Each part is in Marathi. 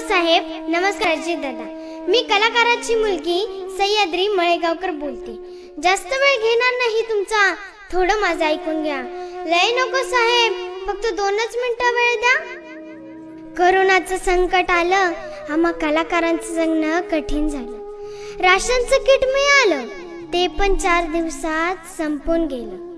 साहेब. नमस्कार अजित दादा. मी कलाकाराची मुलगी सह्याद्री मळेगावकर बोलते. जास्त वेळ घेणार नाही तुमचा, थोडं माझं ऐकून घ्या. लय नको साहेब, फक्त 2च मिनिटं वेळ द्या. कोरोनाचं संकट आलं, आम्हा कलाकारांचं जगणं कठीण झालं. राशनचं किट मिळालं, ते पण 4 दिवसात संपून गेलं.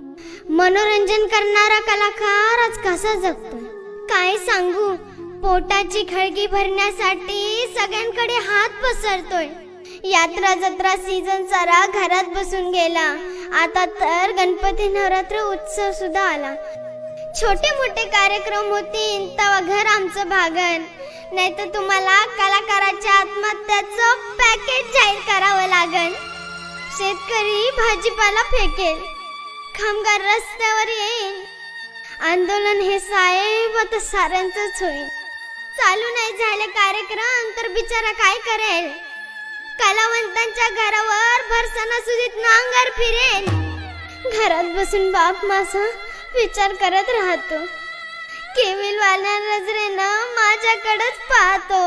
मनोरंजन करणारा कलाकार आज कसा जगतोय काय सांगू. पोटाची खळगी भरण्यासाठी सगळ्यांकडे हात पसरतोय. यात्रा जत्रा सीझन सारा घरात बसून गेला. आता तर गणपती नवरात्र उत्सव सुद्धा आला. छोटे मोठे कार्यक्रम होतील तेव्हा घर आमचं भागन, नाहीतर तुम्हाला कलाकाराच्या आत्महत्याचं पॅकेज जाहीर करावं लागन. शेतकरी भाजीपाला फेकेल, कामगार रस्त्यावर येईल. आंदोलन हे साहेब आता साऱ्यांचंच होईल. चालू नाही झाले कार्यक्रम तर बिचारा काय करेल. कलावंतांच्या घरावर भरसणासुदीत नांगर फिरेल. घरात बसून बाप माझा विचार करत राहतो. केविलवाल्या नजरेनं माझ्याकडेच पाहतो.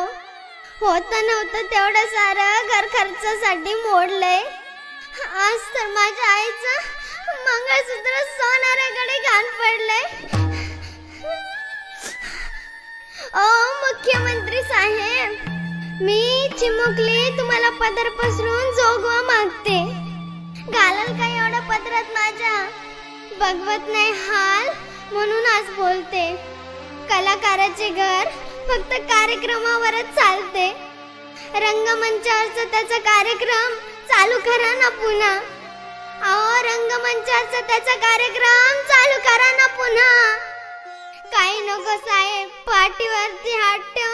होतं नव्हतं तेवढं सारं घर खर्चासाठी मोडलंय. आज तर माझ्या आईचं मंगळसूत्र सोनाऱ्याकडे घाण पडलंय. ओ मुख्यमंत्री साहेब, मी चिमुकली तुम्हाला पदर पसरून जोगवा मागते. घालाल का एवढं पदरात माझ्या? बघवत नाही हाल म्हणून आज बोलते. कलाकाराचे घर फक्त कार्यक्रमावरच चालते. रंगमंचावरचा त्याचा कार्यक्रम चालू करा ना पुन्हा. अहो रंगमंचावरचा त्याचा कार्यक्रम चालू करा ना पुन्हा. काही नको साहेब, पाठीवरती हात ठेव